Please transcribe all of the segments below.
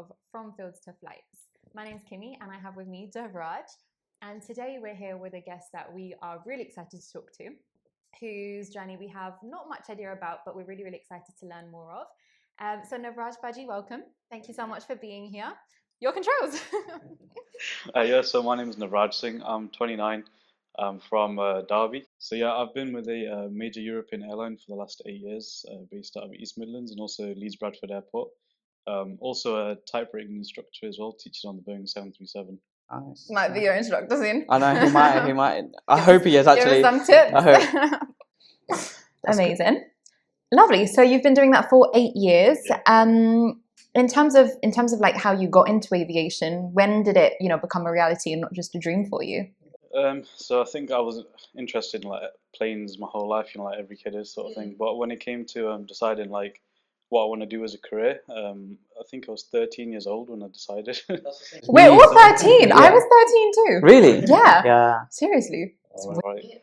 of From Fields to Flights. My name's Kimmy and I have with me Navraj. And today we're here with a guest that we are really excited to talk to, whose journey we have not much idea about, but we're really excited to learn more of. So Navraj, Paji, welcome. Thank you so much for being here. Your controls. So my name is Navraj Singh. I'm 29. I'm from Derby. So yeah, I've been with a major European airline for the last 8 years, based out of East Midlands and also Leeds Bradford Airport. Also a typewriting instructor as well, teaching on the Boeing 737. Nice. Might be your instructor soon. I know he might. I hope he is actually. Give us some tips. I hope. Amazing. Good. Lovely. So you've been doing that for 8 years. Yeah. In terms of like how you got into aviation, when did it, become a reality and not just a dream for you? So I think I was interested in like planes my whole life, like every kid is sort of thing. But when it came to deciding like what I want to do as a career, I think I was 13 years old when I decided. We're all 13. Yeah. I was 13 too. Really? Yeah. Yeah. Seriously. Right.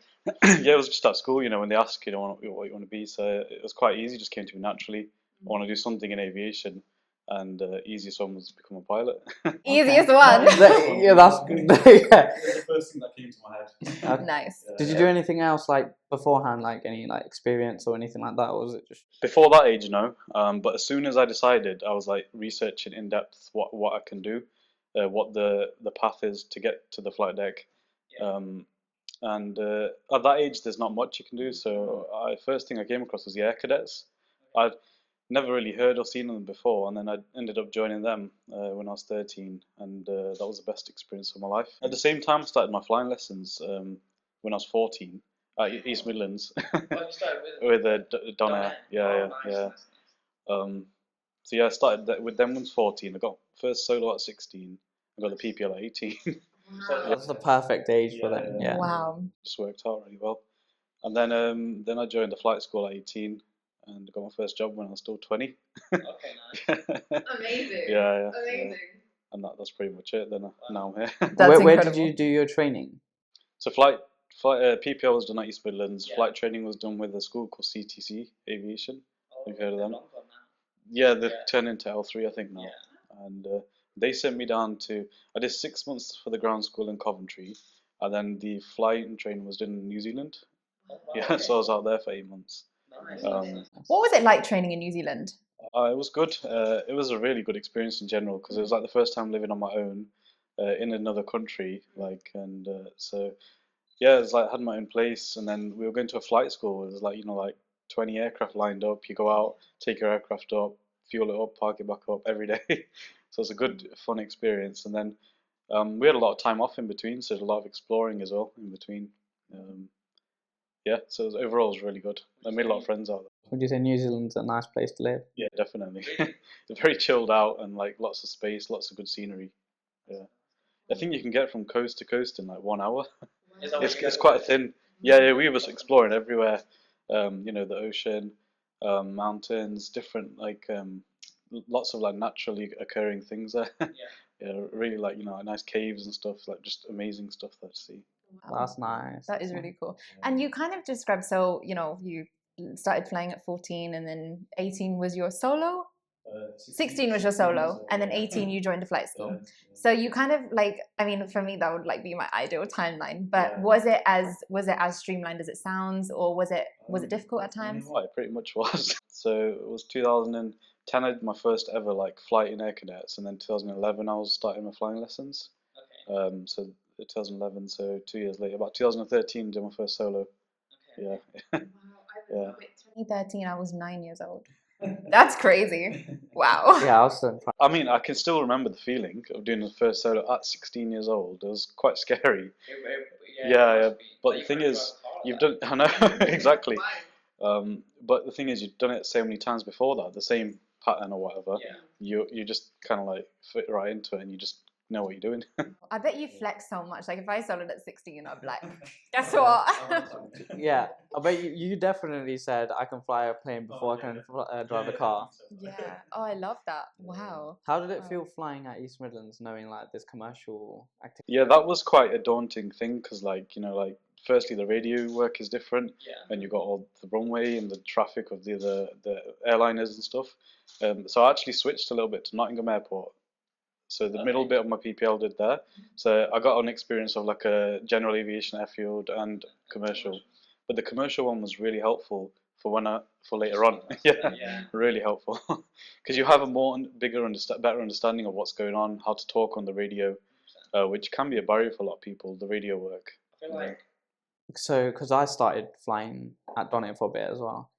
Yeah, it was just at school, when they ask, what you want to be. So it was quite easy, just came to me naturally. I want to do something in aviation. And easiest one was become a pilot. Easiest one. Yeah, that's good. Yeah. The first thing that came to my head. Okay. Nice. Did you do anything else like beforehand, like any like experience or anything like that, or was it just before that age? No. But as soon as I decided, I was like researching in depth what I can do, what the path is to get to the flight deck. Yeah. And at that age, there's not much you can do. So first thing I came across was the Air Cadets. I'd never really heard or seen them before, and then I ended up joining them when I was 13, and that was the best experience of my life. At the same time, I started my flying lessons when I was 14 at East Midlands. You started with Don Air. Yeah. So yeah, I started with them when I was 14. I got first solo at 16. I got the PPL at 18. Wow. that's the perfect age for them? Yeah. Wow. Just worked out really well. And then I joined the flight school at 18. And got my first job when I was still 20. Okay, nice. Amazing. Yeah. Amazing. Yeah. And that's pretty much it. Then now I'm here. Where did you do your training? So flight PPL was done at East Midlands. Yeah. Flight training was done with a school called CTC Aviation. Have you heard of them? Yeah, they've turned into L3, I think now. Yeah. And they sent me down I did 6 months for the ground school in Coventry, and then the flight and training was done in New Zealand. Oh, wow. Yeah, okay. So I was out there for 8 months. Nice. What was it like training in New Zealand? It was good. It was a really good experience in general because it was like the first time living on my own in another country. So yeah, it was like I had my own place, and then we were going to a flight school. It was like like 20 aircraft lined up. You go out, take your aircraft up, fuel it up, park it back up every day. So it's a good, fun experience. And then we had a lot of time off in between, so there's a lot of exploring as well in between. Yeah, so overall it was really good. I made a lot of friends out there. Would you say New Zealand's a nice place to live? Yeah, definitely. It's very chilled out and like lots of space, lots of good scenery. Yeah, I think you can get from coast to coast in like 1 hour. It's quite thin. Yeah, we was exploring everywhere. The ocean, mountains, different lots of like naturally occurring things there. Yeah, really like nice caves and stuff, like just amazing stuff there to see. Wow. That's nice. That is really cool. And you kind of described, so you started flying at 14 and then 18 was your solo? 16 was your solo, and then 18 you joined the flight school. Yeah. So you kind of for me that would like be my ideal timeline, but was it as streamlined as it sounds, or was it difficult at times? Well, it pretty much was. So it was 2010 I did my first ever like flight in Air Cadets, and then 2011 I was starting my flying lessons. Okay. So 2011, so 2 years later, about 2013 did my first solo. Okay. Yeah. Wow, 2013 I was 9 years old. That's crazy. Wow. Yeah, I was so proud. I mean, I can still remember the feeling of doing the first solo at 16 years old. It was quite scary. Yeah. But the thing is, you've done. I know exactly. But the thing is, you've done it so many times before that, the same pattern or whatever. Yeah. You just kind of like fit right into it, and you just know what you're doing. I bet you flex so much. Like if I soloed at 16, I'd be like, guess what? Yeah, I bet you definitely said I can fly a plane before I can drive a car. Yeah. Oh, I love that. Wow. How did it feel flying at East Midlands, knowing like this commercial activity? Yeah, that was quite a daunting thing because firstly the radio work is different, and you got all the runway and the traffic of the airliners and stuff. So I actually switched a little bit to Nottingham Airport. So the middle bit of my PPL did there. So I got an experience of like a general aviation airfield and commercial. But the commercial one was really helpful for for later on. Yeah, really helpful because you have a better understanding of what's going on, how to talk on the radio, which can be a barrier for a lot of people. The radio work. I feel like So, because I started flying at Donnet for a bit as well,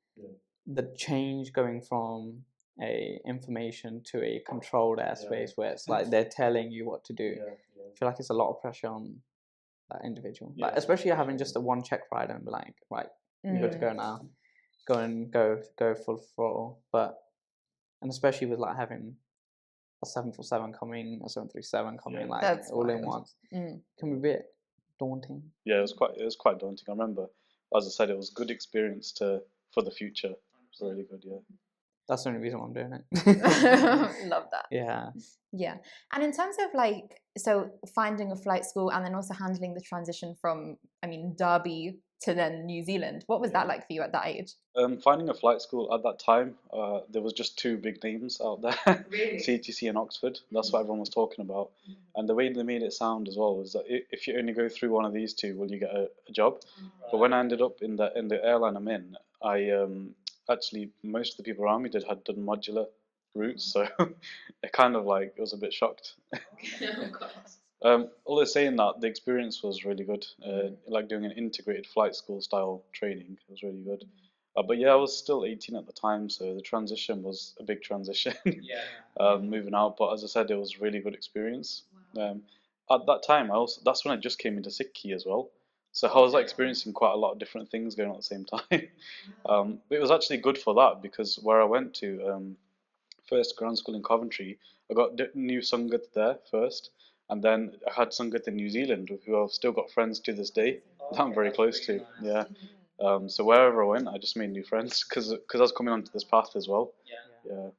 the change going from a information to a controlled airspace where it's like they're telling you what to do. I feel like it's a lot of pressure on that individual. Like, especially having just a one check ride and be like, right, you're good to go now. Go full throttle. And especially with like having a 747 coming, a 737 coming, like That's all in wild. one, can be a bit daunting. Yeah, it was quite daunting. I remember, as I said, it was a good experience for the future. Really good, yeah. That's the only reason why I'm doing it. Love that. Yeah. Yeah. And in terms of like, so finding a flight school and then also handling the transition from, I mean, Derby to then New Zealand, what was that like for you at that age? Finding a flight school at that time, there was just two big names out there, Really? CTC and Oxford. That's what everyone was talking about. And the way they made it sound as well was that if you only go through one of these two, will you get a job? But when I ended up in the airline I'm in, I actually most of the people around me had done modular routes, so it kind of like it was a bit shocked. Oh, God. Although saying that, the experience was really good. Like doing an integrated flight school style training, it was really good. But yeah, I was still 18 at the time, so the transition was a big transition, Yeah. moving out. But as I said, it was a really good experience. At that time, that's when I just came into Sikhi as well. So I was like experiencing quite a lot of different things going on at the same time. But it was actually good for that because where I went to first ground school in Coventry, I got new Sangat there first, and then I had Sangat in New Zealand, who I've still got friends to this day that I'm very close to. Yeah. So wherever I went, I just made new friends because I was coming onto this path as well. Yeah.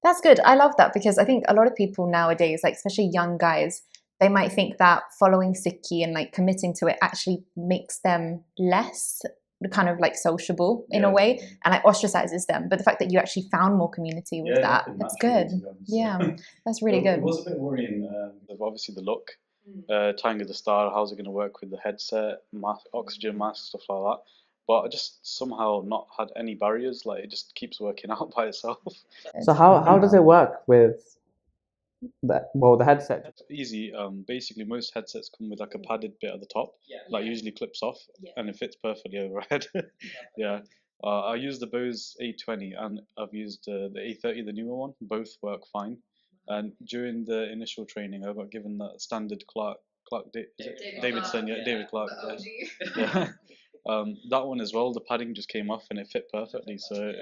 That's good. I love that because I think a lot of people nowadays, like especially young guys, they might think that following Sikhi and like committing to it actually makes them less kind of like sociable in a way and like ostracizes them. But the fact that you actually found more community with that, that's good. Yeah, that's really good. It was a bit worrying. Obviously the look, tying of the star, how's it going to work with the headset, oxygen mask, stuff like that. But I just somehow not had any barriers. Like it just keeps working out by itself. So how does it work with the headset? It's easy. Basically, most headsets come with like a padded bit at the top, like usually clips off, and it fits perfectly overhead. Yeah. I used the Bose A20 and I've used the A30, the newer one. Both work fine. And during the initial training, I got given that standard Davidson, David Clark. Yeah. That one as well. The padding just came off and it fit perfectly. So.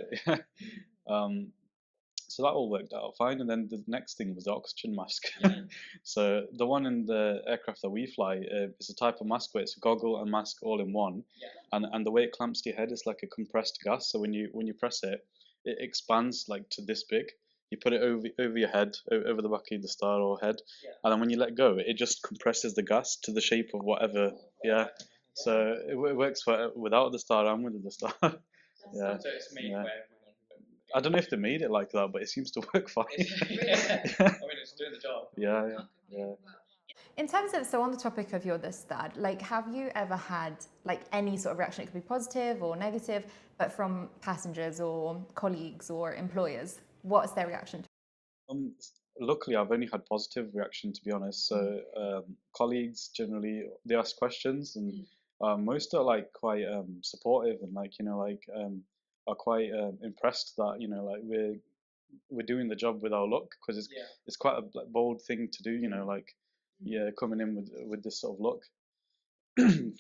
So that all worked out fine, and then the next thing was the oxygen mask. So the one in the aircraft that we fly is a type of mask where it's a goggle and mask all in one, and the way it clamps to your head is like a compressed gas. So when you press it, it expands like to this big. You put it over your head, over the back of the star or head, and then when you let go, it just compresses the gas to the shape of whatever. Yeah. So it works for without the star and with the star. Yeah. So it's made Yeah. where I don't know if they made it like that, but it seems to work fine. I mean, it's doing the job. Yeah. In terms of, so on the topic of your dastar, like have you ever had like any sort of reaction? It could be positive or negative, but from passengers or colleagues or employers, what's their reaction? Luckily, I've only had positive reaction, to be honest. So colleagues generally they ask questions, and most are like quite supportive and like are quite impressed that like we're doing the job with our look because it's quite a bold thing to do. Coming in with this sort of look.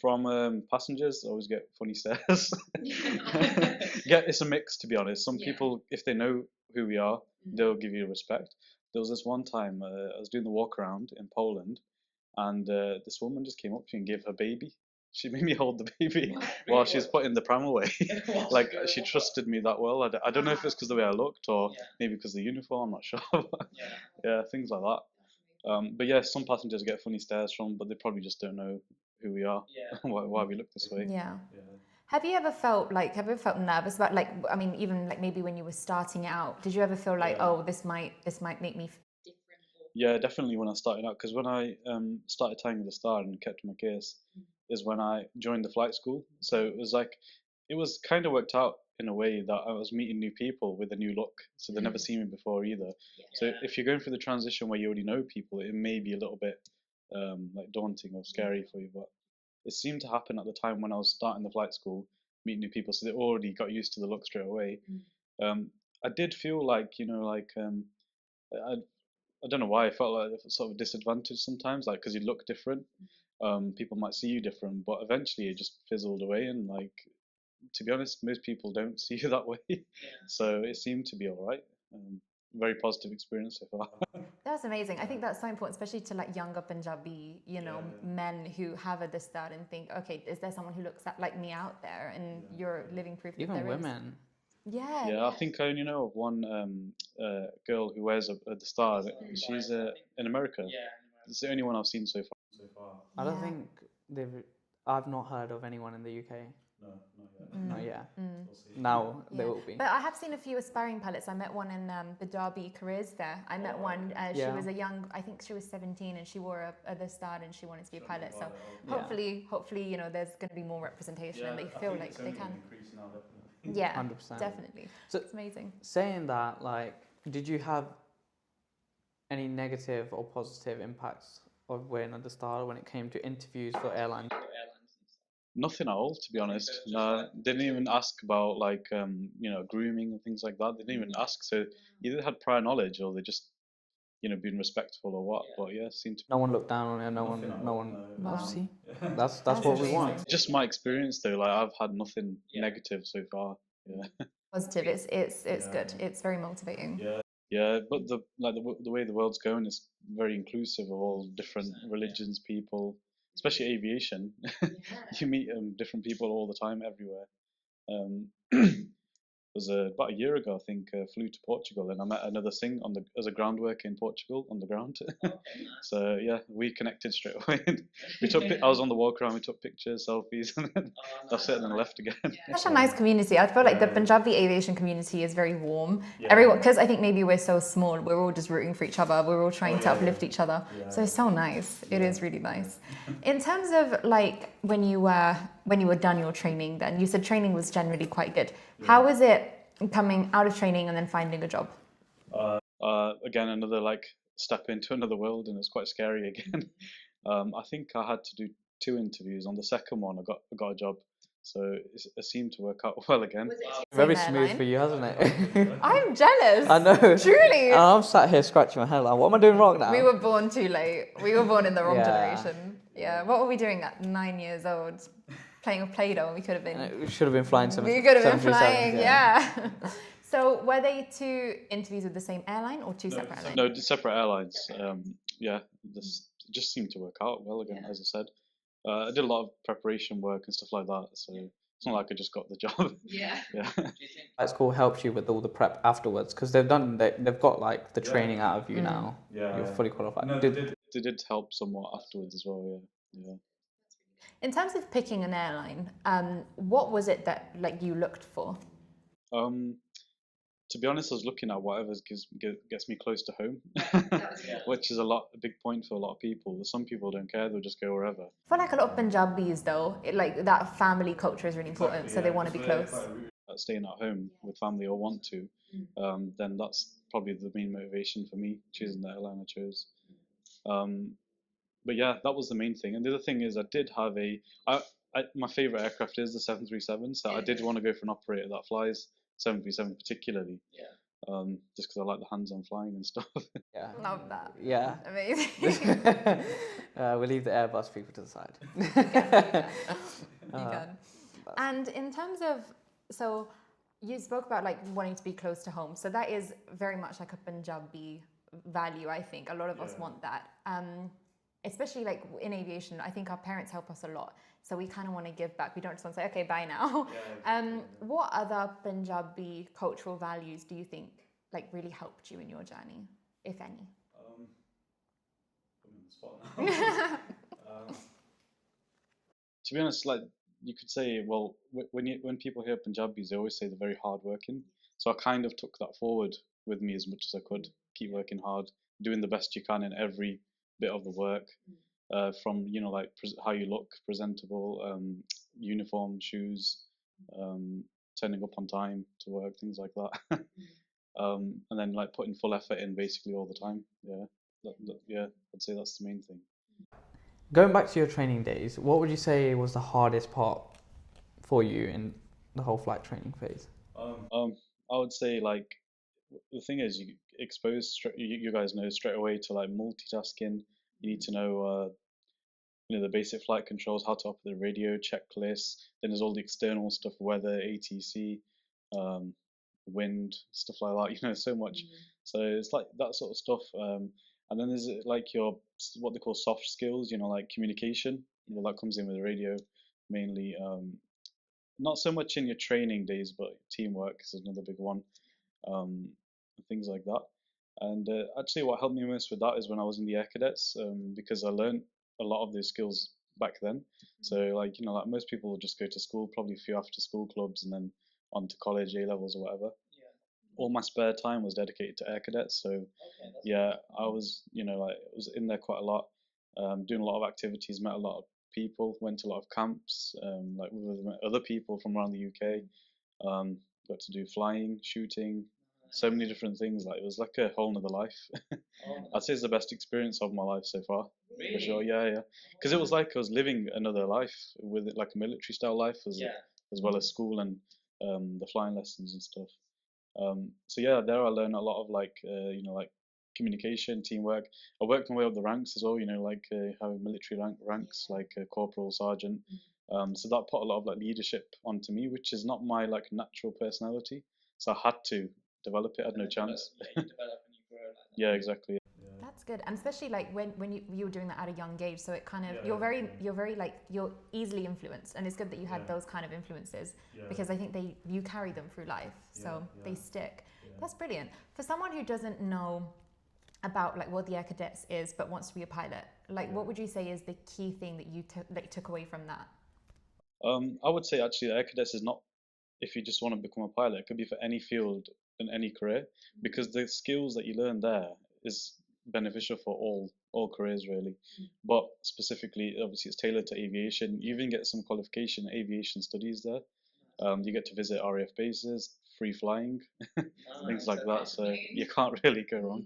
From passengers, I always get funny stares. It's a mix, to be honest. Some people, if they know who we are, they'll give you respect. There was this one time I was doing the walk around in Poland, and this woman just came up to me and gave her baby. She made me hold the baby while she was putting the pram away. Like she trusted me that well. I don't know if it's because of the way I looked or maybe because of the uniform. I'm not sure. Yeah, things like that. But yeah, some passengers get funny stares from, but they probably just don't know who we are, why we look this way. Yeah. Have you ever felt nervous about, like, I mean, even like maybe when you were starting out, did you ever feel like, oh, this might make me different? Yeah, definitely when I started out, because when I started tying the star and kept my case, is when I joined the flight school. So it was like, it was kind of worked out in a way that I was meeting new people with a new look, so they'd never seen me before either. So if you're going through the transition where you already know people, it may be a little bit like daunting or scary for you, but it seemed to happen at the time when I was starting the flight school, meeting new people, so they already got used to the look straight away. I did feel like, I, I don't know why I felt like a sort of disadvantage sometimes, like because you look different, people might see you different, but eventually it just fizzled away, and like to be honest, most people don't see you that way, so it seemed to be all right. Very positive experience so far. That's amazing. I think that's so important, especially to like younger Punjabi, men who have a dastar and think, okay, is there someone who looks like me out there? And you're living proof that Even there is. women. Yeah. Yeah, I think I only know of one girl who wears the star. She's in America. It's the only one I've seen so far. I don't think I've not heard of anyone in the UK. No, not yet. Now there will be. But I have seen a few aspiring pilots. I met one in the Derby careers there. I met one. She was a young. I think she was 17, and she wore the star, and she wanted to be a pilot. So hopefully, there's going to be more representation, and they feel like they can. Yeah, 100%. definitely. So it's amazing. Saying that, like, did you have any negative or positive impacts of wearing the star when it came to interviews for airlines? Nothing at all, to be honest. No, didn't even ask about like grooming and things like that. They didn't even ask. So either they had prior knowledge or they just being respectful or what. But yeah, seemed to. No one looked down on it. No one. Wow. See, that's what we want. Just my experience though. Like I've had nothing negative so far. Yeah. Positive. It's good. It's very motivating. Yeah, but the way the world's going is very inclusive of all different religions, people, especially aviation. You meet different people all the time, everywhere. It was about a year ago, I think, flew to Portugal, and I met another Singh as a ground worker in Portugal on the ground. So yeah, we connected straight away. I was on the walk around, we took pictures, selfies, and then that's it, and then left again. Such a nice community. I feel like the Punjabi aviation community is very warm. Everyone, because I think maybe we're so small, we're all just rooting for each other. We're all trying to uplift each other. So it's so nice. It is really nice. In terms of like when you were done your training, then you said training was generally quite good. How was it coming out of training and then finding a job? Again, another like step into another world, and it's quite scary again. I think I had to do 2 interviews. On the second one, I got a job, so it seemed to work out well again. Very smooth for you, hasn't it? I'm jealous. I know. Truly. I'm sat here scratching my head like, what am I doing wrong now? We were born too late. We were born in the wrong generation. Yeah. What were we doing at 9 years old? Playing with Play-Doh, and we could have been. We should have been flying. We could have been flying. Yeah. So were they 2 interviews with the same airline or 2 separate airlines? No, separate airlines. Yeah, this just seemed to work out well again, as I said. I did a lot of preparation work and stuff like that, so it's not like I just got the job. Yeah. Flight school helps you with all the prep afterwards because they've got like the training out of you now. Yeah. You're fully qualified. No, they did help somewhat afterwards as well. Yeah. In terms of picking an airline, what was it that like you looked for? To be honest, I was looking at whatever gets me close to home, which is a big point for a lot of people. Some people don't care; they'll just go wherever. I feel like a lot of Punjabis, though, like that family culture is really important, so they want to be close. Staying at home with family or want to, then that's probably the main motivation for me choosing the airline I chose. But yeah, that was the main thing. And the other thing is, I did have my favorite aircraft is the 737, so I did want to go for an operator that flies 737 particularly. Just because I like the hands-on flying and stuff. Yeah. Love that. Yeah. Amazing. We'll leave the Airbus people to the side. You can. And in terms of, so you spoke about like wanting to be close to home. So that is very much like a Punjabi value, I think. A lot of us want that. Especially like in aviation, I think our parents help us a lot. So we kind of want to give back. We don't just want to say, okay, bye now. What other Punjabi cultural values do you think like really helped you in your journey, if any? To be honest, like you could say, well, when people hear Punjabis, they always say they're very hardworking. So I kind of took that forward with me as much as I could. Keep working hard, doing the best you can in every bit of the work, from like how you look presentable, uniform, shoes, turning up on time to work, things like that. And then like putting full effort in basically all the time. Yeah, I'd say that's the main thing. Going back to your training days, what would you say was the hardest part for you in the whole flight training phase? I would say like the thing is you expose you guys know straight away to like multitasking. You need to know the basic flight controls, how to operate the radio, checklists. Then there's all the external stuff, weather, ATC, wind, stuff like that. So much. So it's like that sort of stuff. And then there's like your what they call soft skills. Like communication. That comes in with the radio mainly. Not so much in your training days, but teamwork is another big one. Things like that. And actually, what helped me most with that is when I was in the Air Cadets, because I learned a lot of those skills back then. So like like most people will just go to school, probably a few after school clubs, and then on to college, A levels or whatever. All my spare time was dedicated to Air Cadets. So yeah, I was I was in there quite a lot, doing a lot of activities, met a lot of people, went to a lot of camps, like with other people from around the UK. Got to do flying, shooting, so many different things. Like it was like a whole nother life. I'd say it's the best experience of my life so far, for sure. Yeah, because it was like I was living another life with it, like a military style life as well as school and the flying lessons and stuff. So yeah, there I learned a lot of like like communication, teamwork. I worked my way up the ranks as well. Like how military ranks, like corporal, sergeant. So that put a lot of like leadership onto me, which is not my like natural personality. So I had to develop it. I had no chance. Yeah, exactly. That's good, and especially like when you were doing that at a young age, so it kind of you're very like you're easily influenced, and it's good that you had those kind of influences because I think you carry them through life, so they stick. That's brilliant. For someone who doesn't know about like what the Air Cadets is but wants to be a pilot, like what would you say is the key thing that you took away from that? I would say actually the Air Cadets is not if you just want to become a pilot. It could be for any field and any career, because the skills that you learn there is beneficial for all careers really. But specifically, obviously, it's tailored to aviation. You even get some qualification in aviation studies there. You get to visit RAF bases, free flying, things like that. So you can't really go wrong.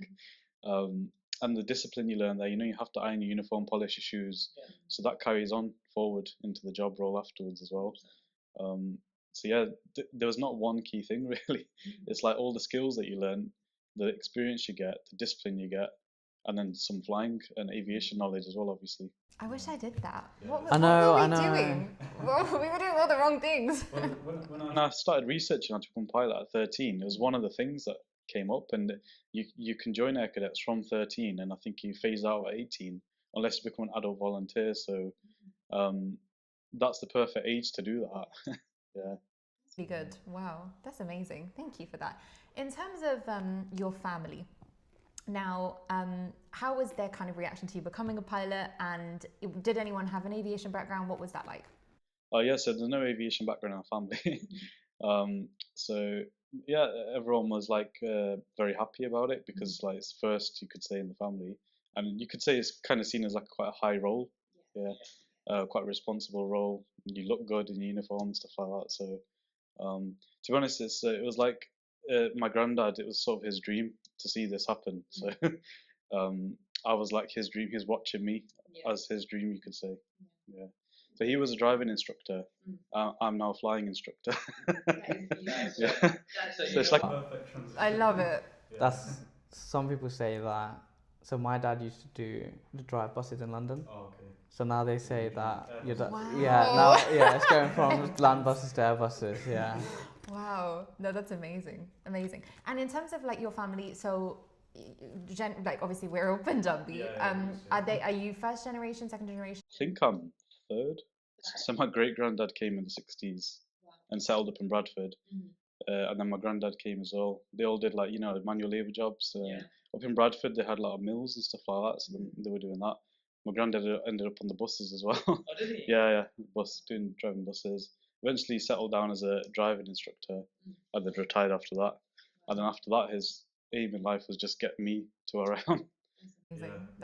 And the discipline you learn there, you have to iron your uniform, polish your shoes. So that carries on forward into the job role afterwards as well. So yeah, there was not one key thing really. It's like all the skills that you learn, the experience you get, the discipline you get, and then some flying and aviation knowledge as well, obviously. I wish I did that. What I know. were we doing? Well, we were doing all the wrong things. When I started researching how to become a pilot at 13, it was one of the things that came up, and you can join Air Cadets from 13, and I think you phase out at 18 unless you become an adult volunteer. So that's the perfect age to do that. Yeah. Be good. Wow, that's amazing. Thank you for that. In terms of your family, now, how was their kind of reaction to you becoming a pilot, and did anyone have an aviation background? What was that like? Yeah, so there's no aviation background in our family. So yeah, everyone was like very happy about it because like it's first, you could say, in the family, and you could say it's kind of seen as like quite a high role. Quite a responsible role. You look good in uniform, stuff like that. So to be honest, it was like my granddad. It was sort of his dream to see this happen. So I was like his dream. He was watching me as his dream, you could say. Yeah. So he was a driving instructor. I'm now a flying instructor. Yeah. So it's like I love it. That's some people say that. So my dad used to drive buses in London. Oh, okay. So now they say that Wow. it's going from land buses to air buses. Yeah. Wow. No, that's amazing. Amazing. And in terms of like your family, so like obviously we're all Punjabi. Are you first generation, second generation? I think I'm third. So my great granddad came in the 60s and settled up in Bradford. And then my granddad came as well. They all did like manual labour jobs. Up in Bradford, they had a lot of mills and stuff like that, so they were doing that. My granddad ended up on the buses as well. Oh, did he? Yeah, driving buses. Eventually settled down as a driving instructor, and then retired after that. And then after that, his aim in life was just get me to around.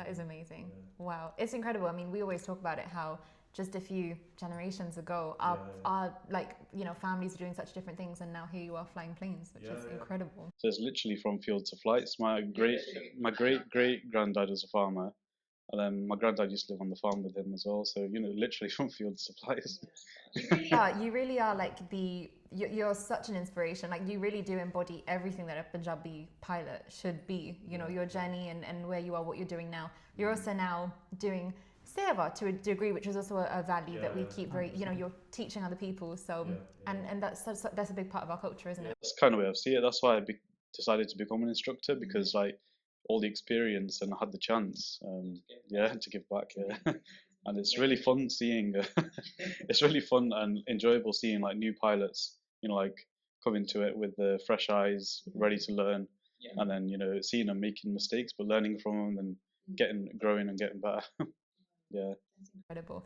That is amazing. Wow. It's incredible. I mean, we always talk about it, how just a few generations ago, our like, you know, families are doing such different things, and now here you are flying planes, which is incredible. So it's literally from field to flights. My great granddad was a farmer, and then my granddad used to live on the farm with him as well. So, you know, literally from field to flights. You really are like you're such an inspiration. Like, you really do embody everything that a Punjabi pilot should be. You know, your journey and where you are, what you're doing now. You're also now doing seva to a degree, which is also a value that we keep very, you know, you're teaching other people. So, and that's a big part of our culture, isn't it? That's kind of the way I see it. That's why I decided to become an instructor, because like all the experience, and I had the chance, to give back. Yeah. And it's really fun seeing, it's really fun and enjoyable seeing like new pilots, you know, like come into it with fresh eyes, ready to learn, and then, you know, seeing them making mistakes, but learning from them and growing and getting better. Yeah. That's incredible.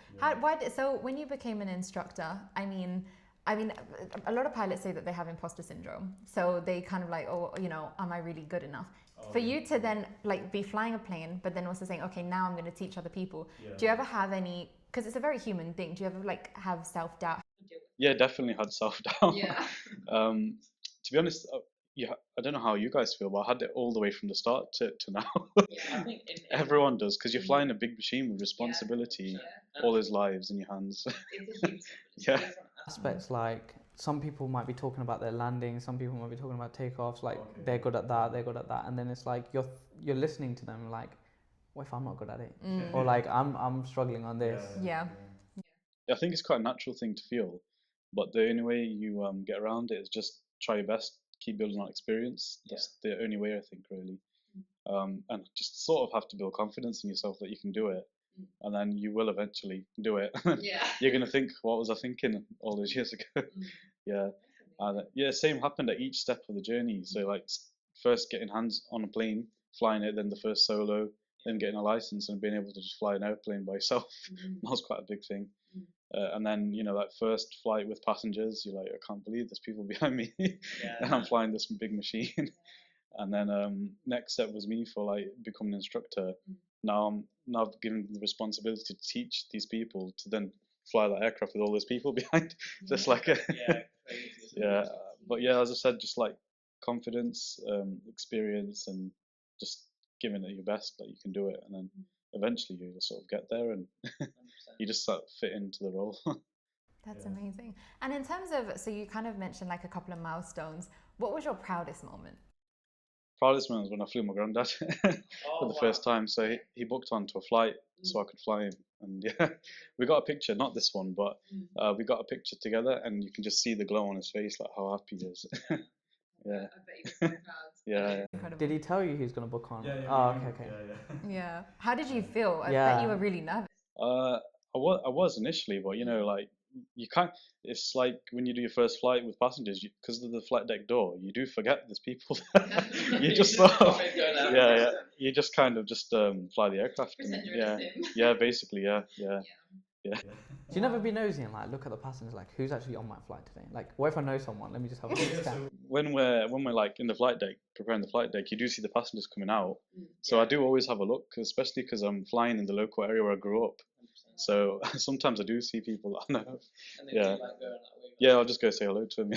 So when you became an instructor, I mean, a lot of pilots say that they have imposter syndrome. So they kind of like, oh, you know, am I really good enough? For you to then like be flying a plane, but then also saying, okay, now I'm going to teach other people. Do you ever have any, because it's a very human thing, do you ever like have self-doubt? Yeah, definitely had self-doubt. Yeah. To be honest, I don't know how you guys feel, but I had it all the way from the start to now. I think everyone does, because you're flying a big machine with responsibility, all those lives in your hands. It's a huge Yeah. Aspects like some people might be talking about their landing, some people might be talking about takeoffs, like they're good at that, and then it's like you're listening to them like, what if I'm not good at it? Or like I'm struggling on this. Yeah. I think it's quite a natural thing to feel, but the only way you get around it is just try your best, keep building on experience. That's the only way, I think, really. And just sort of have to build confidence in yourself that you can do it, and then you will eventually do it. You're gonna think, what was I thinking all those years ago? Same happened at each step of the journey. So like first getting hands on a plane, flying it, then the first solo, then getting a license and being able to just fly an airplane by yourself. That was quite a big thing. And then, you know, that first flight with passengers, you're like, I can't believe there's people behind me, and I'm flying this big machine. And then next step was me for like becoming an instructor. Now I've given the responsibility to teach these people to then fly that aircraft with all those people behind. Just like but yeah, as I said, just like confidence, experience, and just giving it your best that you can do it, and then eventually you sort of get there, and you just sort of fit into the role. That's amazing. And in terms of, so you kind of mentioned like a couple of milestones. What was your proudest moment? Proudest moment was when I flew my granddad for the first time. So he booked onto a flight so I could fly him. And yeah, we got a picture, not this one, but we got a picture together, and you can just see the glow on his face, like how happy he is. Yeah. Did he tell you he was going to book on? Okay. Yeah. How did you feel? I bet you were really nervous. I was initially, but you know, like you can't. It's like when you do your first flight with passengers, because of the flight deck door, you do forget there's people. You just sort of, you just kind of just fly the aircraft. And, basically, yeah. Do you never be nosy and like look at the passengers, like who's actually on my flight today? Like, what if I know someone? Let me just have a look scan. When we're like in the flight deck, preparing the flight deck, you do see the passengers coming out. So I do always have a look, especially because I'm flying in the local area where I grew up. So sometimes I do see people that I know. I'll just go say hello to them.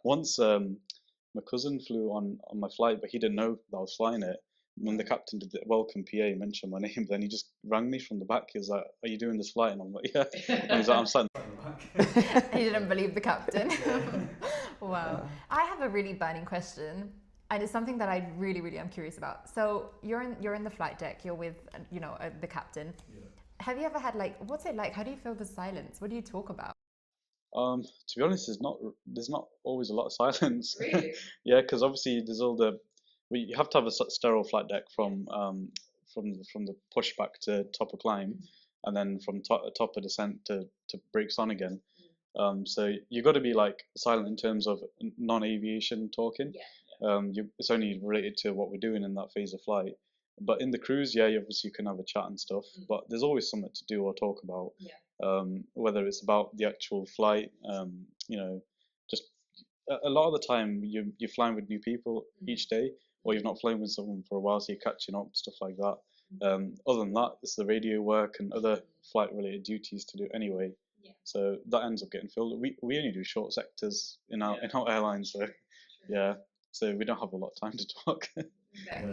Once my cousin flew on my flight, but he didn't know that I was flying it. When the captain did the welcome PA mention my name, then he just rang me from the back. He was like, "Are you doing this flight?" And I'm like, "Yeah." And he's like, "I'm sat in the back." He didn't believe the captain. Wow. I have a really burning question, and it's something that I really, really am curious about. So you're in the flight deck. You're with the captain. Have you ever had what's it like? How do you feel the silence? What do you talk about? To be honest, there's not always a lot of silence. Really? Yeah, because obviously there's all you have to have a sterile flight deck from the pushback to top of climb, and then from top of descent to brakes on again. So you got to be like silent in terms of non-aviation talking. It's only related to what we're doing in that phase of flight. But in the cruise, you obviously can have a chat and stuff, but there's always something to do or talk about. Whether it's about the actual flight, just a lot of the time you're flying with new people each day, or you've not flown with someone for a while, so you're catching up, stuff like that. Other than that, it's the radio work and other flight-related duties to do anyway. So that ends up getting filled. We only do short sectors in our airline, so yeah. So we don't have a lot of time to talk.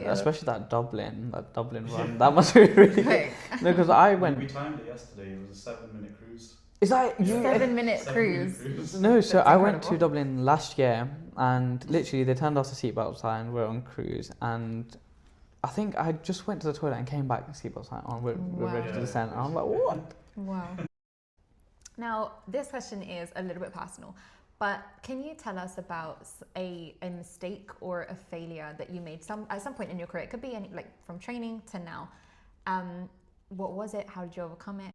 Especially that Dublin run. That must be really good. No, because I went. We timed it yesterday. It was a 7-minute cruise. Is that you? 7-minute cruise. No, so That's I went to incredible. Dublin last year, and literally they turned off the seatbelt sign. We're on cruise, and I think I just went to the toilet and came back. The seatbelt sign on. We're ready to descend. And I'm like, what? Wow. Now, this question is a little bit personal, but can you tell us about a mistake or a failure that you made at some point in your career? It could be any, like from training to now. What was it? How did you overcome it?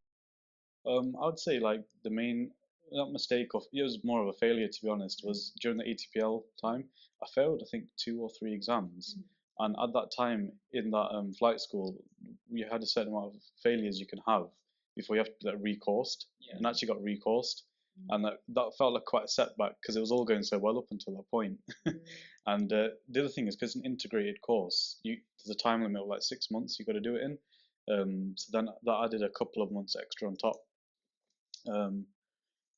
I would say like the main not mistake of it was more of a failure to be honest was during the ATPL time. I failed I think 2 or 3 exams, and at that time in that flight school, we had a certain amount of failures you can have before you have to get recoursed, and actually got recoursed, and that felt like quite a setback because it was all going so well up until that point. And the other thing is because it's an integrated course, there's a time limit of like 6 months you got to do it in. So then that added a couple of months extra on top.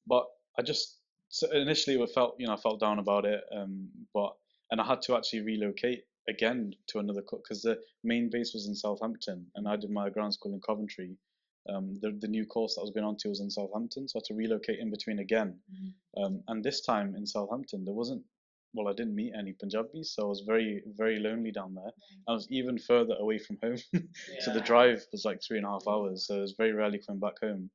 But I just so initially I felt down about it, and I had to actually relocate again to another because the main base was in Southampton, and I did my ground school in Coventry. The new course that I was going on to was in Southampton, so I had to relocate in between again. And this time in Southampton, there wasn't. Well, I didn't meet any Punjabis, so I was very, very lonely down there. I was even further away from home, so the drive was like 3.5 hours. So I was very rarely coming back home.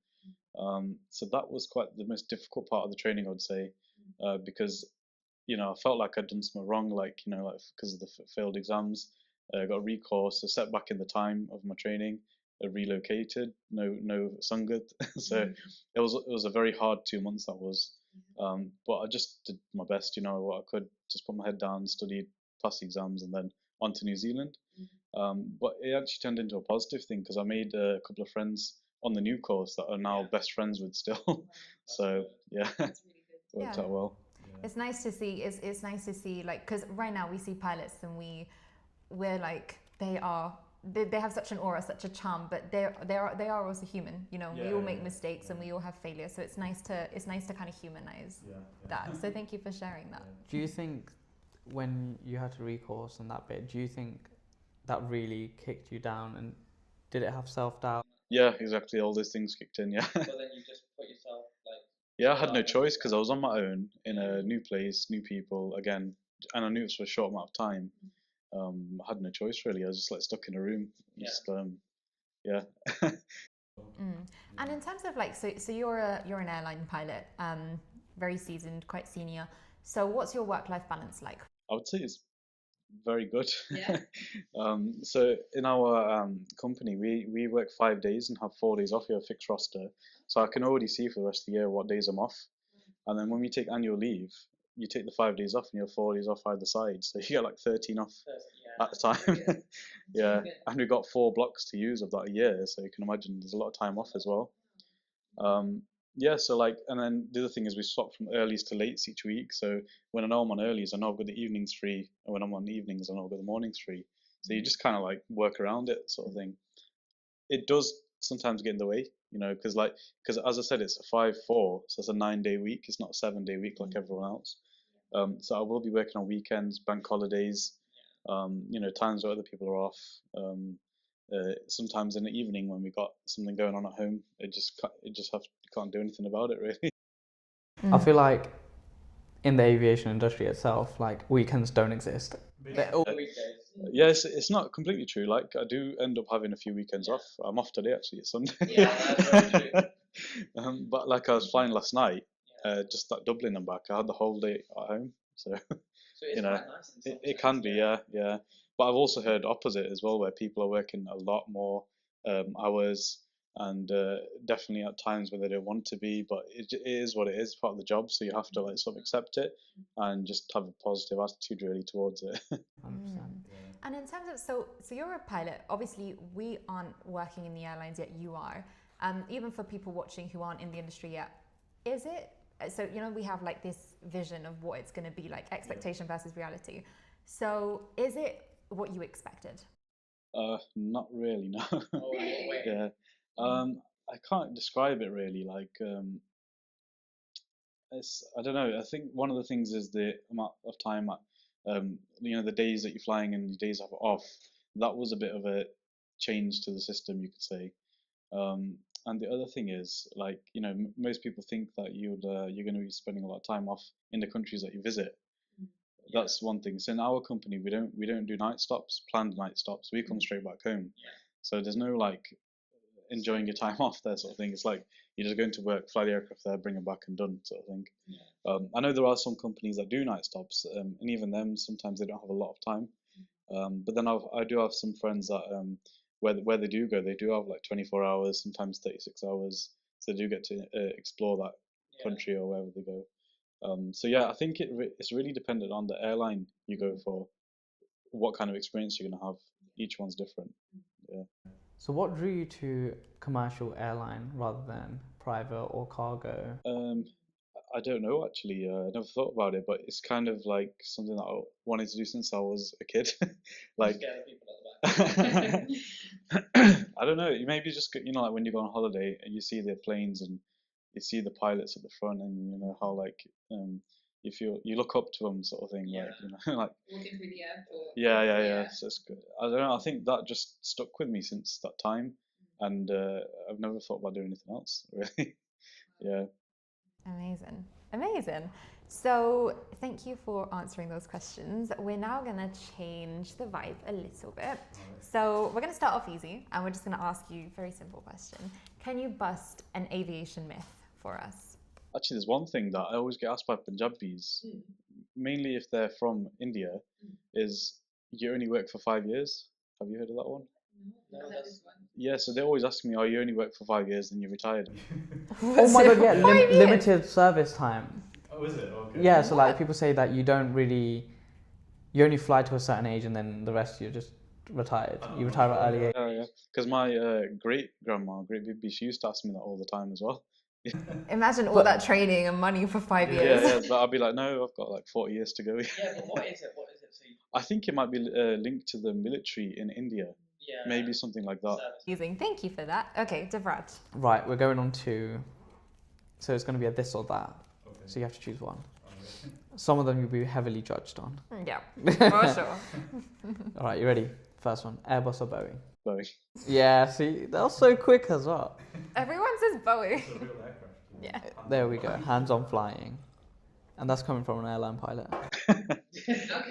So that was quite the most difficult part of the training, I would say, because I felt like I'd done something wrong, like because of the failed exams, I got recourse, a setback in the time of my training, relocated, no sangat, so it was a very hard 2 months that was. But I just did my best, what I could, just put my head down, studied, passed the exams, and then on to New Zealand. But it actually turned into a positive thing because I made a couple of friends on the new course that are now best friends with still. So yeah, worked out well. It's nice to see. It's nice to see, like, because right now we see pilots and we're like they have such an aura, such a charm, but they are also human. We all make mistakes and we all have failures. So it's nice to kind of humanize that. So thank you for sharing that. Do you think when you had to recourse on that bit, do you think that really kicked you down, and did it have self-doubt? Yeah, exactly. All those things kicked in. Yeah. So then you just put yourself like. Yeah, I had no choice because I was on my own in a new place, new people again, and I knew it was for a short amount of time. I had no choice really. I was just like stuck in a room. Just yeah. And in terms of like, so you're an airline pilot, very seasoned, quite senior. So what's your work-life balance like? I would say it's very good. Yeah. So in our company, we work 5 days and have 4 days off. We have a fixed roster, so I can already see for the rest of the year what days I'm off. And then when we take annual leave, you take the 5 days off and you have 4 days off either side, so you get like 13 off at the time. Yeah, and we've got 4 blocks to use of that a year, so you can imagine there's a lot of time off as well. Yeah, so like, and then the other thing is we swap from earlies to lates each week. So when I know I'm on earlies, I know I've got the evenings free, and when I'm on evenings, I know I've got the mornings free. So you just kind of like work around it, sort of thing. It does sometimes get in the way, because as I said, it's a 5-4, so it's a 9-day week. It's not a 7-day week like everyone else. So I will be working on weekends, bank holidays, times where other people are off. Sometimes in the evening when we got something going on at home, can't do anything about it really. I feel like in the aviation industry itself, like weekends don't exist. Yes, it's not completely true. Like I do end up having a few weekends off. I'm off today actually. It's Sunday. Yeah, that's very true. But like I was flying last night, just that Dublin and back. I had the whole day at home, so So it's quite nice. it can be, yeah. But I've also heard opposite as well, where people are working a lot more hours, and definitely at times when they don't want to be. But it is what it is, part of the job. So you have to like sort of accept it and just have a positive attitude really towards it. 100%. And in terms of, so you're a pilot. Obviously, we aren't working in the airlines yet. You are. Even for people watching who aren't in the industry yet, is it? So we have like this vision of what it's going to be like, expectation versus reality. So is it what you expected? Not really, no. Oh, in what way? Yeah. I can't describe it really. Like, I don't know. I think one of the things is the amount of time, the days that you're flying and the days off. That was a bit of a change to the system, you could say. And the other thing is, like, most people think that you're going to be spending a lot of time off in the countries that you visit. That's one thing. So in our company, we don't do night stops, planned night stops. We come straight back home. So there's no like enjoying your time off there sort of thing. It's like you're just going to work, fly the aircraft there, bring it back and done sort of thing. I know there are some companies that do night stops, and even them sometimes they don't have a lot of time. But then I do have some friends that where they do go, they do have like 24 hours, sometimes 36 hours. So they do get to explore that country or wherever they go. So yeah, I think it's really dependent on the airline you go for, what kind of experience you're going to have. Each one's different. Yeah. So what drew you to commercial airline rather than private or cargo? I don't know actually. I never thought about it, but it's kind of like something that I wanted to do since I was a kid. Like, Scare people at the back. I don't know. Maybe just like when you go on holiday and you see the planes and you see the pilots at the front, and you know how like you look up to them sort of thing. Yeah. Like like Walking through the airport. yeah. So it's good. I don't know. I think that just stuck with me since that time, and I've never thought about doing anything else really. Yeah. Amazing. Amazing. So thank you for answering those questions. We're now going to change the vibe a little bit. So we're going to start off easy and we're just going to ask you a very simple question. Can you bust an aviation myth for us? Actually, there's one thing that I always get asked by Punjabis, mainly if they're from India, is you only work for 5 years. Have you heard of that one? No, that's one. Yeah, so they always ask me, oh, you only work for 5 years and you're retired. Oh my god, yeah, 5 years? limited service time. Oh, is it? Okay. Yeah, so like people say that you only fly to a certain age and then the rest you're just retired. You retire at early age. Yeah. Because my great bibi, she used to ask me that all the time as well. Imagine all that training and money for 5 years. Yeah, but I'll be like, no, I've got like 40 years to go. Yeah, but what is it? What is it? So I think it might be linked to the military in India. yeah. Maybe something like that. Amazing. Thank you for that. Okay, Navraj. Right, we're going on to, so it's going to be a this or that. Okay. So you have to choose one. Some of them you'll be heavily judged on. Yeah, for sure. All right, you ready? First one, Airbus or Boeing? Boeing. Yeah, see, that was so quick as well. Everyone says Boeing. It's a real aircraft. Yeah. There we go, hands-on flying. And that's coming from an airline pilot.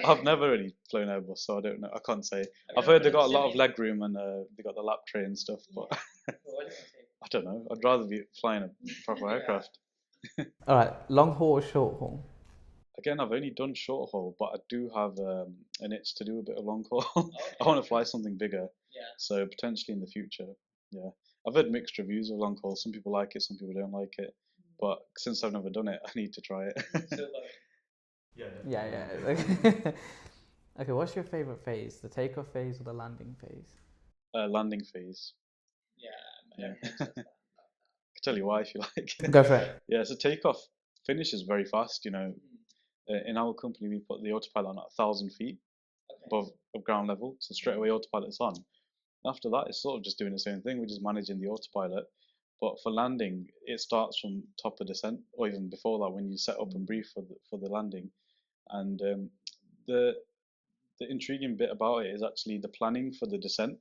I've never really flown Airbus, so I don't know. I can't say. I've heard they've got a lot of leg room and they got the lap tray and stuff, but I don't know. I'd rather be flying a proper aircraft. All right, long haul or short haul? Again, I've only done short haul, but I do have an itch to do a bit of long haul. I want to fly something bigger, so potentially in the future. Yeah, I've heard mixed reviews of long haul. Some people like it, some people don't like it. But since I've never done it, I need to try it. Yeah. Yeah. Okay, what's your favorite phase? The takeoff phase or the landing phase? Landing phase. Yeah. I can tell you why if you like. Go for it. Yeah, so takeoff finishes very fast. In our company, we put the autopilot on at 1,000 feet above ground level, so straight away autopilot's on. After that, it's sort of just doing the same thing. We're just managing the autopilot. But for landing, it starts from top of descent, or even before that, when you set up and brief for the landing. And the intriguing bit about it is actually the planning for the descent,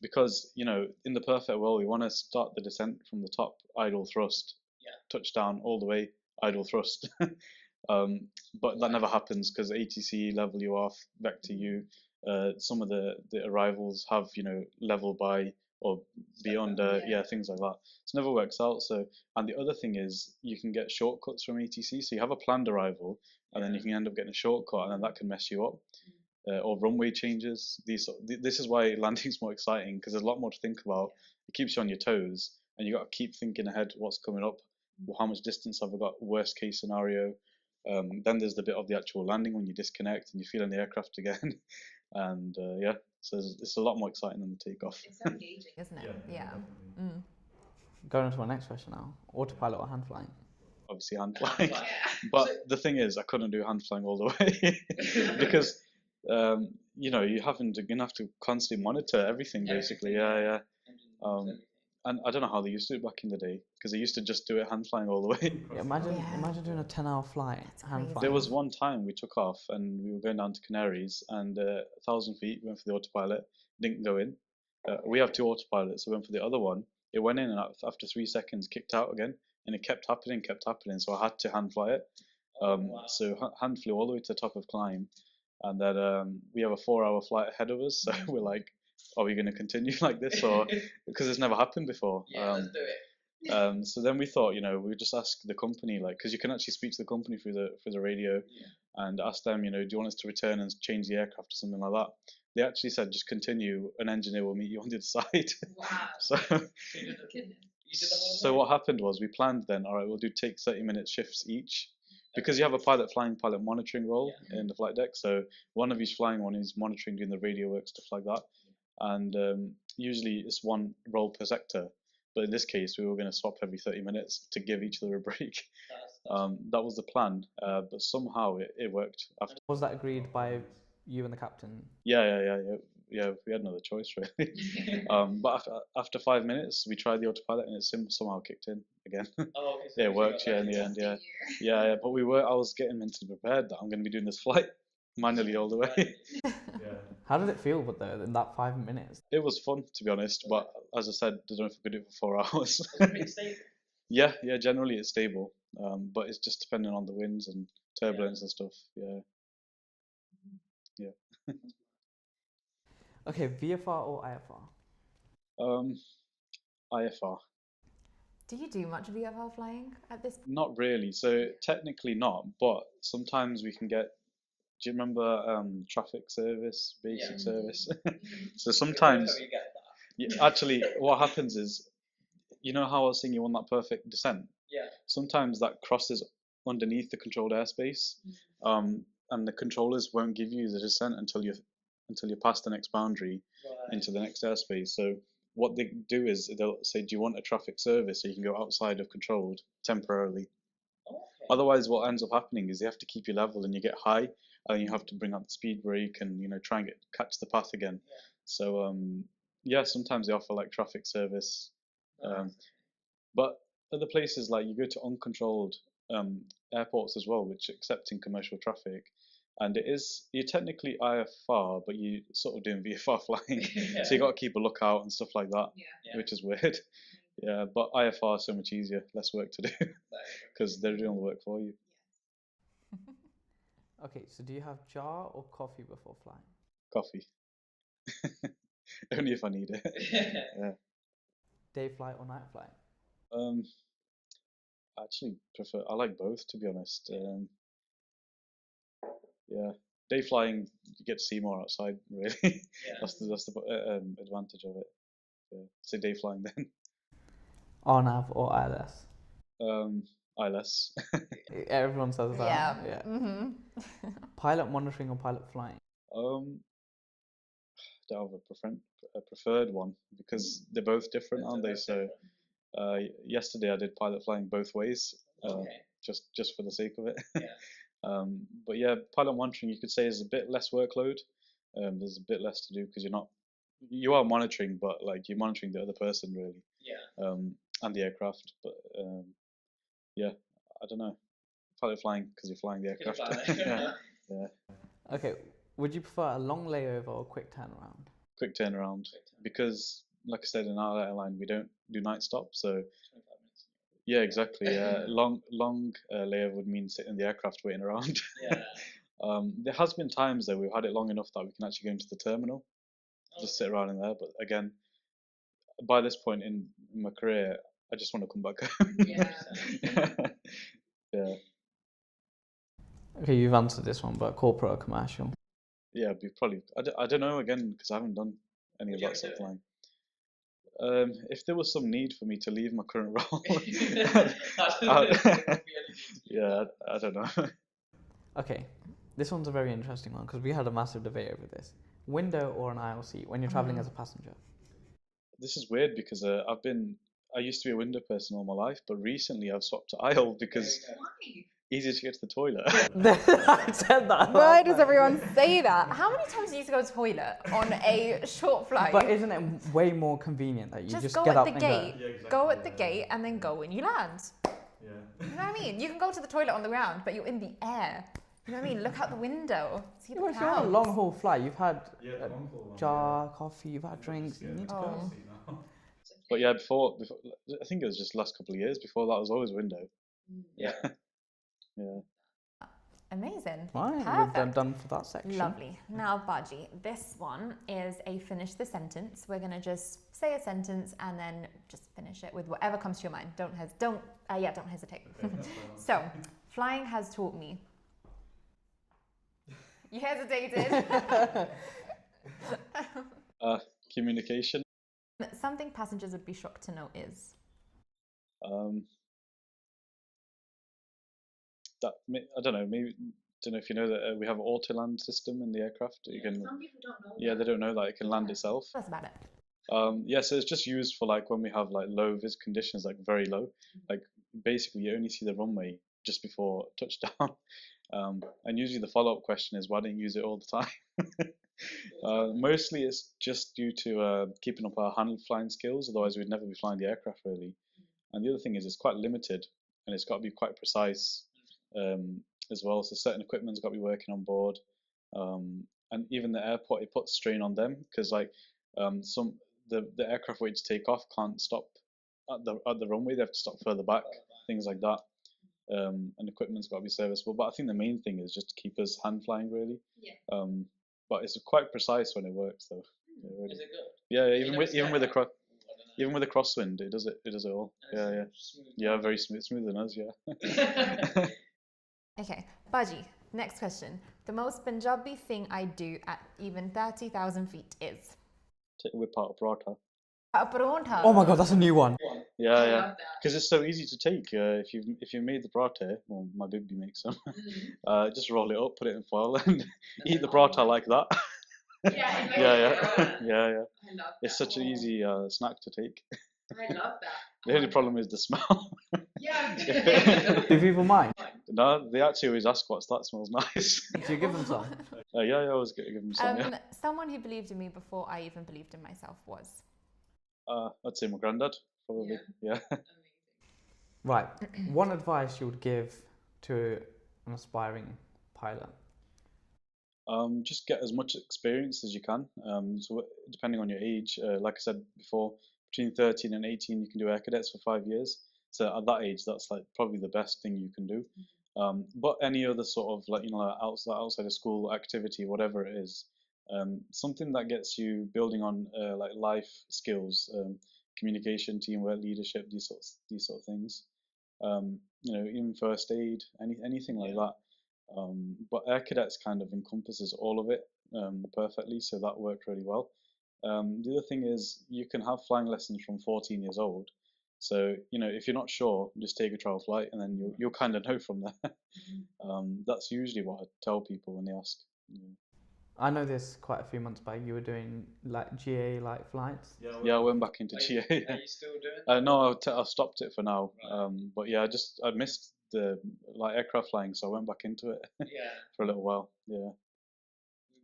because in the perfect world, we want to start the descent from the top, idle thrust, touchdown all the way, idle thrust. But that never happens because ATC level you off, vector you. Some of the arrivals have level by or beyond, things like that. So it never works out. So, and the other thing is you can get shortcuts from ATC. So you have a planned arrival, and then you can end up getting a shortcut, and then that can mess you up. Or runway changes. This is why landing's more exciting, because there's a lot more to think about. It keeps you on your toes, and you got to keep thinking ahead. What's coming up? How much distance have I got? Worst case scenario. Then there's the bit of the actual landing when you disconnect and you feel in the aircraft again. And so it's a lot more exciting than the takeoff. It's so engaging, isn't it? Yeah. Going on to my next question now. Autopilot or hand flying? Obviously hand flying. But the thing is, I couldn't do hand flying all the way because you know, you're gonna have to constantly monitor everything basically. Everything, Yeah, yeah. And I don't know how they used to do it back in the day, because they used to just do it hand flying all the way. Yeah, imagine Yeah. imagine doing a 10-hour flight, That's hand crazy. flying. There was one time we took off and we were going down to Canaries, and 1,000 feet, we went for the autopilot, didn't go in. We have two autopilots, so we went for the other one. It went in, and after 3 seconds, kicked out again, and it kept happening. So I had to hand fly it. So hand flew all the way to the top of climb, and then we have a 4-hour flight ahead of us. So we're like, are we going to continue like this, or because it's never happened before? Yeah, let's do it. So then we thought, you know, we would just ask the company, like, because you can actually speak to the company through the radio, and ask them, you know, do you want us to return and change the aircraft or something like that? They actually said, just continue, an engineer will meet you on the other side. Wow. So, You did the whole so what happened was we planned then, all right, we'll take 30-minute shifts each, because you have a pilot flying, pilot monitoring role in the flight deck. So one of you's flying, one is monitoring, doing the radio work, stuff like that. And usually it's one role per sector. But in this case, we were going to swap every 30 minutes to give each other a break. That was the plan, but somehow it worked. After. Was that agreed by you and the captain? Yeah. We had no other choice really. But after 5 minutes, we tried the autopilot and it somehow kicked in again. Oh, okay, so Yeah, it worked. Yeah, in the end. Yeah. But I was getting mentally prepared that I'm going to be doing this flight manually all the way. Yeah. How did it feel, but though, in that 5 minutes? It was fun, to be honest. But as I said, I don't know if we could do it for 4 hours. Was it pretty stable? Yeah. Generally it's stable, but it's just depending on the winds and turbulence and stuff. Yeah. Okay, VFR or IFR? IFR. Do you do much VFR flying at this point? Not really. So technically not, but sometimes we can get. Do you remember traffic service, basic service? So sometimes, You get that. actually, what happens is, you know how I was saying you want that perfect descent? Yeah. Sometimes that crosses underneath the controlled airspace, and the controllers won't give you the descent until you're past the next boundary into the next airspace. So what they do is they'll say, do you want a traffic service so you can go outside of controlled temporarily? Okay. Otherwise, what ends up happening is they have to keep you level and you get high, and you have to bring out the speed brake and try and catch the path again. Yeah. So sometimes they offer like traffic service, Nice. but other places like you go to uncontrolled airports as well, which are accepting commercial traffic, and you're technically IFR, but you sort of doing VFR flying, so you got to keep a lookout and stuff like that, Yeah. which is weird. Yeah, but IFR is so much easier, less work to do, because they're doing all the work for you. Okay, so do you have jar or coffee before flying? Coffee. Only if I need it. Yeah. Day flight or night flight? Actually I like both, to be honest. Yeah. Day flying, you get to see more outside, really. Yeah. That's the advantage of it. Yeah. So day flying then. RNAV or ILS? ILS. Everyone says that. Yeah. Mm-hmm. Pilot monitoring or pilot flying? Don't have a preferred one, because they're both different, aren't they? So yesterday I did pilot flying both ways, just for the sake of it. Yeah. But yeah, pilot monitoring, you could say, is a bit less workload. There's a bit less to do because you are monitoring, but like you're monitoring the other person really. Yeah. And the aircraft. But yeah, I don't know. Pilot flying because you're flying the aircraft. Yeah. Okay, would you prefer a long layover or a quick turnaround? Quick turnaround, because like I said, in our airline we don't do night stops, so 25 minutes. yeah, exactly. Long layover would mean sitting in the aircraft waiting around. Yeah. There has been times though we've had it long enough that we can actually go into the terminal, just sit around in there. But again, by this point in my career, I just want to come back home. Yeah. Yeah. Okay, you've answered this one, but corporate or commercial? Yeah, probably. I don't know, again, because I haven't done any of that sort of flying. If there was some need for me to leave my current role, yeah, I don't know. Okay, this one's a very interesting one because we had a massive debate over this. Window or an aisle seat when you're traveling as a passenger? This is weird because I used to be a window person all my life, but recently I've swapped to aisle because easier to get to the toilet. I said that. Why does everyone say that? How many times do you used to go to the toilet on a short flight? But isn't it way more convenient that you just go get at up the and gate, Yeah, exactly, go at the yeah. gate, and then go when you land. Yeah. You know what I mean? You can go to the toilet on the ground, but you're in the air. You know what I mean? Look out the window. See the Well, if you're on a clouds. long haul flight, you've had Yeah, a the long haul one, jar, coffee, you've had drinks, Yeah. you need to Oh. go. Now. But yeah, before I think it was just the last couple of years. Before that was always window. Yeah. Yeah. Amazing. Right, Perfect. we're done for that section. Lovely. Now, Paji, this one is a finish the sentence. We're gonna just say a sentence and then just finish it with whatever comes to your mind. Don't hesitate. So, flying has taught me. You hesitated. Communication. Something passengers would be shocked to know is. I don't know. Maybe don't know if you know that we have an auto land system in the aircraft. You can. Some people don't know. Yeah, they don't know that it can land itself. Tell us about it. Yeah, so it's just used for like when we have like low vis conditions, like very low. Like basically, you only see the runway just before touchdown. And usually the follow-up question is, why don't you use it all the time? Mostly it's just due to keeping up our hand flying skills. Otherwise, we'd never be flying the aircraft really. And the other thing is, it's quite limited, and it's got to be quite precise as well. So certain equipment's got to be working on board, and even the airport, it puts strain on them because like the aircraft waiting to take off can't stop at the runway. They have to stop further back, things like that. And equipment's got to be serviceable. But I think the main thing is just to keep us hand flying really. Yeah. But it's quite precise when it works though. Yeah, really. Is it good? Yeah, You even never with scared the that? even with the crosswind, it does it all. Yeah. Yeah, very smoother than us. Yeah. Okay, Paji, next question. The most Punjabi thing I do at even 30,000 feet is? Whip out a paratha. A paratha. Oh my god, that's a new one. Yeah, I yeah. love that. Because it's so easy to take. If you made the paratha, well, my baby makes some. Just roll it up, put it in foil, and eat the paratha like that. Yeah, in like Yeah, a yeah, paratha. yeah. I love that. It's such an easy snack to take. I love that. The only problem is the smell. Yeah. Do people mind? No, they actually always ask what's that. Smells nice. Do you give them some? Yeah, I always give them some. Yeah. Someone who believed in me before I even believed in myself was? I'd say my granddad, probably. Yeah. Right. One advice you would give to an aspiring pilot? Just get as much experience as you can. So depending on your age, like I said before, between 13 and 18, you can do Air Cadets for 5 years. So at that age, that's like probably the best thing you can do. But any other sort of like outside of school activity, whatever it is, something that gets you building on like life skills, communication, teamwork, leadership, these sort of things. Even first aid, anything like that. But Air Cadets kind of encompasses all of it perfectly, so that worked really well. The other thing is you can have flying lessons from 14 years old. So, if you're not sure, just take a trial flight and then you'll kind of know from there. That's usually what I tell people when they ask. I know this quite a few months back. You were doing like GA like flights. Yeah, I went back into Are GA. you still doing? No, I've stopped it for now. But yeah, I missed the like aircraft flying, so I went back into it Yeah. for a little while. Yeah,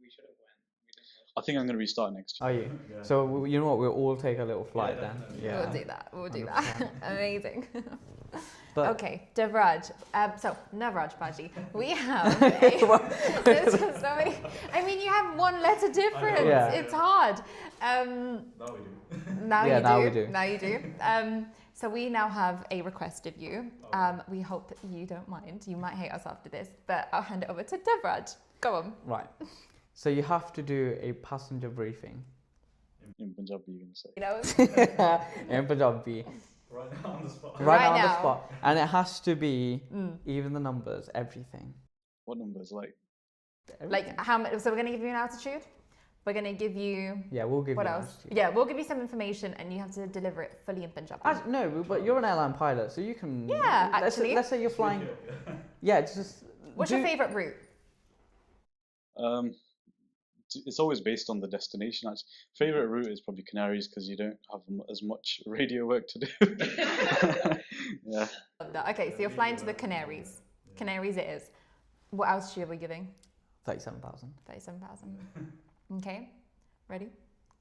We should have went. We didn't I think I'm going to restart next year. Are you? Yeah. So you know what? We'll all take a little flight Yeah, then. definitely. Yeah. We'll do that. We'll do that. Amazing. But Okay, Navraj. So Navraj, Paji, we have. There's just so many. I mean, you have one letter difference. Yeah. It's hard. Now we do. Now Yeah, you now do. we do. Now you do. So we now have a request of you. We hope you don't mind. You might hate us after this, but I'll hand it over to Navraj. Go on. right. So you have to do a passenger briefing In Punjabi, you're going to say. You know. in Punjabi. Right now on the spot. Right Right now on the now. spot, and it has to be even the numbers, everything. What numbers? Like, Like how much? So we're gonna give you an altitude. We're gonna give you. Yeah, we'll give What you. else? altitude. Yeah, we'll give you some information, and you have to deliver it fully in Punjabi. No, but you're an airline pilot, so you can. Yeah, let's, actually. Let's say you're flying. Yeah, just. What's your favorite route? it's always based on the destination. Actually, favorite route is probably Canaries because you don't have as much radio work to do. Yeah. Love that. Okay, so you're flying to the Canaries. Canaries it is. What altitude are we giving? 37,000. 37,000. Okay, ready?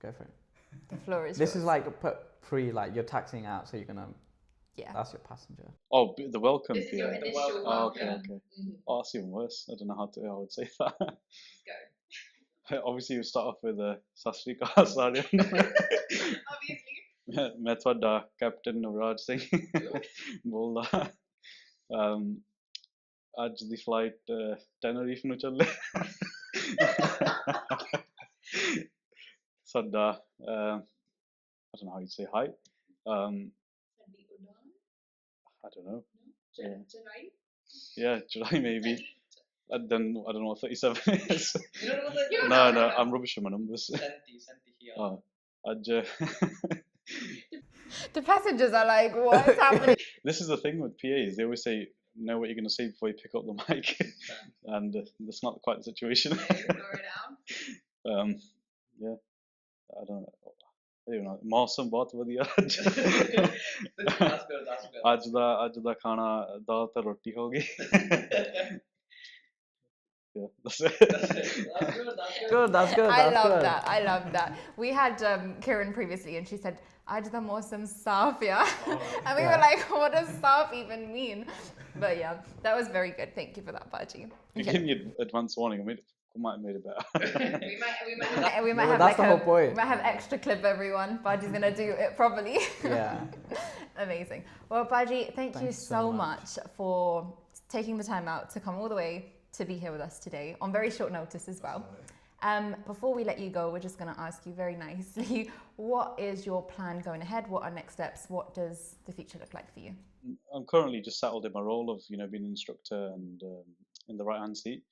Go for it. The floor is This yours. is like like you're taxiing out, so you're gonna. Yeah. That's your passenger. Oh, the welcome This is your PA. initial Oh, okay, welcome. okay. Mhm. Oh, that's even worse. I don't know how I would say that. Go. Obviously, you start off with Sat Sri Akal ਸਾਰਿਆਂ ਨੂੰ। Obviously. ਮੈਂ ਤੁਹਾਡਾ captain Navraj Singh ਬੋਲਦਾ। ਅੱਜ ਦੀ flight ਟੈਨਰੀਫ ਨੂੰ ਚੱਲੇ। ਸਾਡਾ I don't know how you say hi. I don't know. Yeah, July maybe. Then I don't know what 37 is. No, I'm rubbish with my numbers. Oh, The passengers are like, what's happening? this is the thing with PAs. They always say, know what you're going to say before you pick up the mic. And that's not quite the situation. Yeah, I don't know. मौसम बहुत ਵਧੀਆ ਅੱਜ ਦਾ ਖਾਣਾ ਦਾਲ ਤੇ ਰੋਟੀ ਹੋ ਗਈ Yeah, that's it. Good. That's good. I That's love good. that. I love that. We had Kiran previously, and she said, "Aj the mosam saaf, yeah," and we were like, "What does saaf even mean?" But yeah, that was very good. Thank you for that, Paji. You gave me advance warning. I might have made it better. We might No, have that's like the whole point. We might have extra clip, everyone. Paji's gonna do it properly. Yeah. Amazing. Well, Paji, thank you Thanks so so much for taking the time out to come all the way to be here with us today on very short notice as well. Before we let you go, we're just going to ask you very nicely, what is your plan going ahead? What are next steps? What does the future look like for you? I'm currently just settled in my role of being an instructor and in the right hand seat,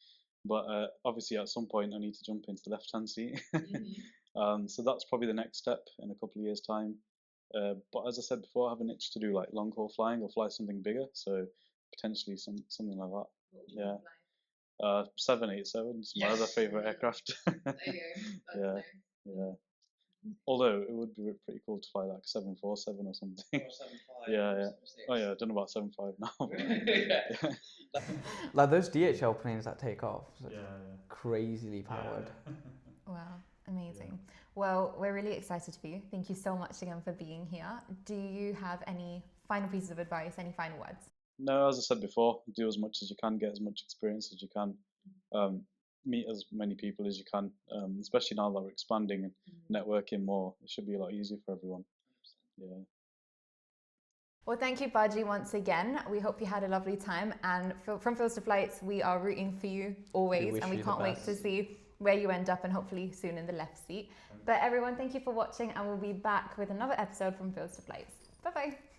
but obviously at some point I need to jump into the left hand seat. So that's probably the next step in a couple of years' time. But as I said before, I have an itch to do like long haul flying or fly something bigger, so potentially something like that. Yeah. 787 is my other favorite aircraft. There you go. Yeah. Although it would be pretty cool to fly like 747 or something. Yeah. Oh yeah, I don't know about 75 now. Like those DHL planes that take off, it's like Yeah. crazily powered. Wow, amazing. Well, we're really excited for you. Thank you so much again for being here. Do you have any final pieces of advice, any final words? No, as I said before, do as much as you can, get as much experience as you can, meet as many people as you can, especially now that we're expanding and networking more. It should be a lot easier for everyone. Yeah. Well, thank you, Paji, once again. We hope you had a lovely time. And from Fields to Flights, we are rooting for you always. wish And we you the can't wait to best. see where you end up and hopefully soon in the left seat. But everyone, thank you for watching. And we'll be back with another episode from Fields to Flights. Bye-bye.